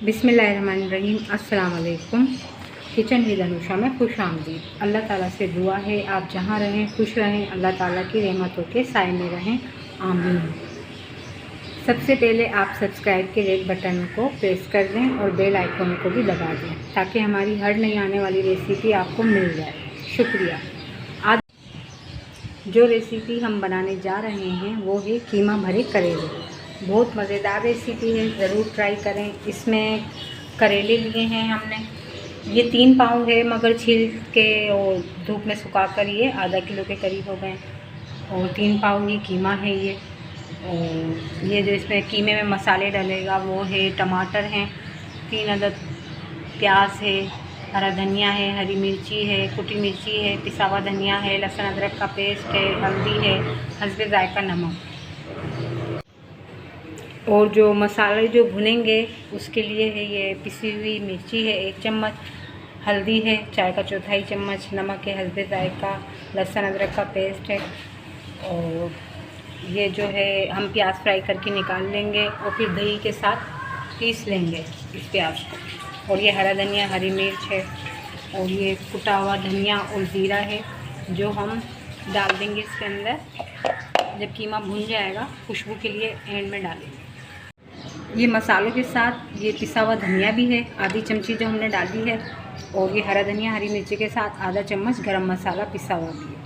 बिस्मिल्लाहिर्रहमानिर्रहीम। अस्सलाम वालेकुम। किचन विद अनुषा में खुश आमदीद। अल्लाह ताला से दुआ है आप जहाँ रहें खुश रहें, अल्लाह ताला की रहमतों के साए में रहें, आमीन। सबसे पहले आप सब्सक्राइब के रेड बटन को प्रेस कर दें और बेल आइकन को भी दबा दें ताकि हमारी हर नई आने वाली रेसिपी आपको मिल जाए। शुक्रिया। आज जो रेसिपी हम बनाने जा रहे हैं वो है कीमा भरे करेले। बहुत मज़ेदार रेसिपी है, ज़रूर ट्राई करें। इसमें करेले लिए हैं हमने, ये 3 पाव है मगर छील के और धूप में सुखा कर ये आधा किलो के करीब हो गए। और 3 पाव ये कीमा है ये। और ये जो इसमें कीमे में मसाले डलेगा वो है टमाटर हैं, 3 अदद प्याज है, हरा धनिया है, हरी मिर्ची है, कुटी मिर्ची है, पिसा हुआ धनिया है, लहसुन अदरक का पेस्ट है, हल्दी है, हस्बे जायका नमक। और जो मसाले जो भुनेंगे उसके लिए है ये पिसी हुई मिर्ची है 1 चम्मच, हल्दी है चाय का 1/4 चम्मच, नमक है हस्बे जायका, लहसुन अदरक का पेस्ट है। और ये जो है हम प्याज फ्राई करके निकाल लेंगे और फिर दही के साथ पीस लेंगे इस प्याज को। और ये हरा धनिया, हरी मिर्च है और ये कुटा हुआ धनिया और ज़ीरा है जो हम डाल देंगे इसके अंदर। जब कीमा भुन जाएगा खुशबू के लिए एंड में डालेंगे। ये मसालों के साथ ये पिसा हुआ धनिया भी है, आधी चमची जो हमने डाली है। और ये हरा धनिया, हरी मिर्ची के साथ आधा चम्मच गरम मसाला पिसा हुआ भी है।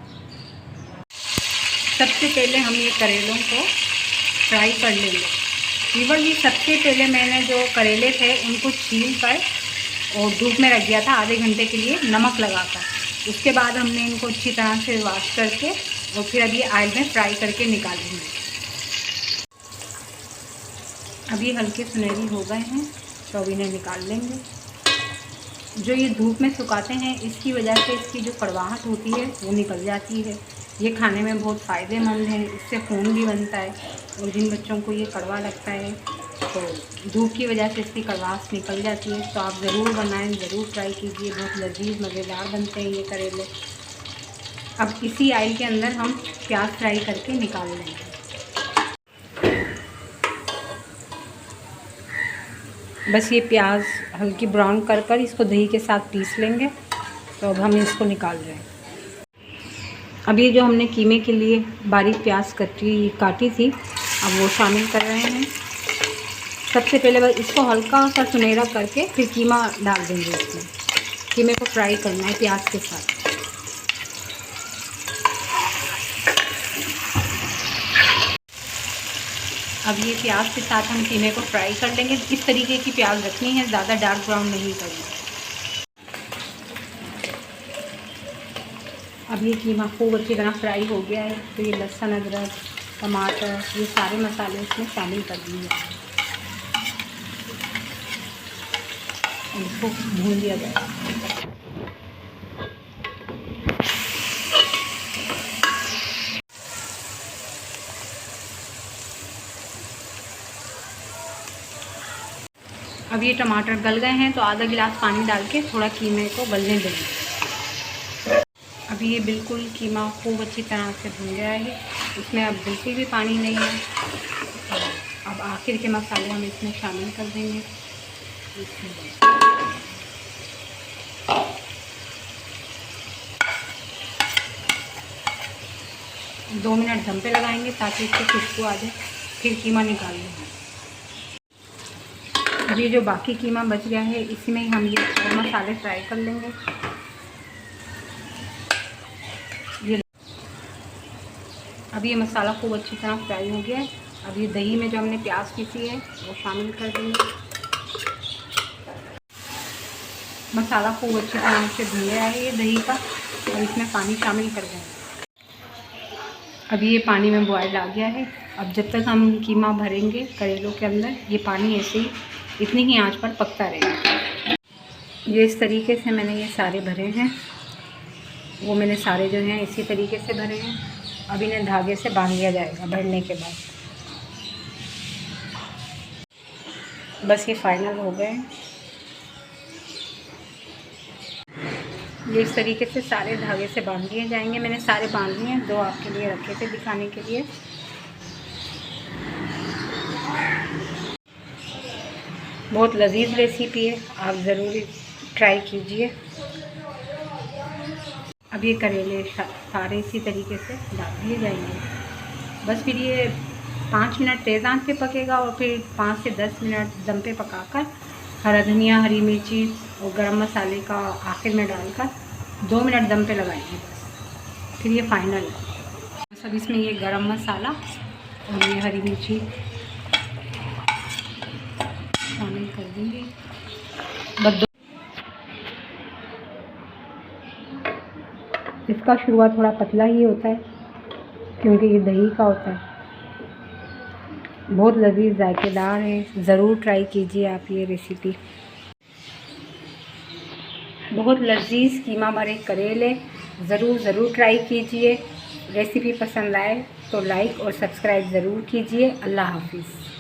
सबसे पहले हम ये करेलों को फ्राई कर लेंगे। केवल ये सबसे पहले मैंने जो करेले थे उनको छील कर और धूप में रख दिया था आधे घंटे के लिए नमक लगाकर। उसके बाद हमने इनको अच्छी तरह से वॉश करके और फिर अभी ऑयल में फ्राई करके निकालेंगे। अभी हल्के सुनहरी हो गए हैं तो अभी इन्हें निकाल लेंगे। जो ये धूप में सुखाते हैं इसकी वजह से इसकी जो कड़वाहट होती है वो निकल जाती है। ये खाने में बहुत फ़ायदेमंद है, इससे खून भी बनता है। और जिन बच्चों को ये कड़वा लगता है तो धूप की वजह से इसकी कड़वाहट निकल जाती है। तो आप ज़रूर बनाएं, ज़रूर ट्राई कीजिए, बहुत लजीज मज़ेदार बनते हैं ये करेले। अब इसी ऑयल के अंदर हम प्याज फ्राई करके निकाल लेंगे। बस ये प्याज हल्की ब्राउन कर कर इसको दही के साथ पीस लेंगे। तो अब हम इसको निकाल रहे हैं। अब ये जो हमने कीमे के लिए बारीक प्याज काटी थी अब वो शामिल कर रहे हैं। सबसे पहले बस इसको हल्का सा सुनहरा करके फिर कीमा डाल देंगे इसमें। कीमे को फ्राई करना है प्याज के साथ। अब ये प्याज के साथ हम कीमे को फ्राई कर लेंगे। इस तरीके की प्याज रखनी है, ज़्यादा डार्क ब्राउन नहीं करना। अब ये कीमा खूब अच्छी तरह फ्राई हो गया है तो ये लहसुन अदरक टमाटर ये सारे मसाले इसमें शामिल कर दिए और इसको भून दिया जाए। अब ये टमाटर गल गए हैं तो आधा गिलास पानी डाल के थोड़ा कीमे को गलने देंगे। अभी ये बिल्कुल कीमा खूब अच्छी तरह से भुन गया है, इसमें अब बिल्कुल भी पानी नहीं है। अब आखिर के मसाले हम इसमें शामिल कर देंगे। 2 मिनट दम पे लगाएंगे ताकि इसकी खुशबू आ जाए, फिर कीमा निकाल लेंगे। ये जो बाकी कीमा बच गया है इसमें हम ये और मसाले फ्राई कर लेंगे। ये अब ये मसाला खूब अच्छी तरह फ्राई हो गया है। अब ये दही में जो हमने प्याज पीसी है वो शामिल कर देंगे। मसाला खूब अच्छी तरह से भुन गया है ये दही का और इसमें पानी शामिल कर देंगे। अभी ये पानी में बॉयल आ गया है। अब जब तक हम कीमा भरेंगे करेलों के अंदर ये पानी ऐसे ही इतनी ही आंच पर पकता रहेगा। ये इस तरीके से मैंने ये सारे भरे हैं, वो मैंने सारे जो हैं इसी तरीके से भरे हैं। अब इन्हें धागे से बांध दिया जाएगा भरने के बाद। बस ये फाइनल हो गए। ये इस तरीके से सारे धागे से बांध दिए जाएंगे। मैंने सारे बांध लिए हैं, 2 आपके लिए रखे थे दिखाने के लिए। बहुत लजीज रेसिपी है, आप ज़रूर ट्राई कीजिए। अब ये करेले सारे इसी तरीके से डाल दिए जाएंगे। बस फिर ये 5 मिनट तेज़ आंच पे पकेगा और फिर 5 से 10 मिनट दम पे पकाकर हरा धनिया, हरी मिर्ची और गरम मसाले का आखिर में डालकर 2 मिनट दम पे लगाएंगे। बस फिर ये फाइनल है। बस अब इसमें ये गरम मसाला और ये हरी मिर्ची शामिल कर देंगे। बस इसका शुरुआत थोड़ा पतला ही होता है क्योंकि ये दही का होता है। बहुत लजीज जायकेदार है, ज़रूर ट्राई कीजिए आप ये रेसिपी। बहुत लजीज कीमा भरे करेले ज़रूर ट्राई कीजिए। रेसिपी पसंद आए तो लाइक और सब्सक्राइब ज़रूर कीजिए। अल्लाह हाफिज़।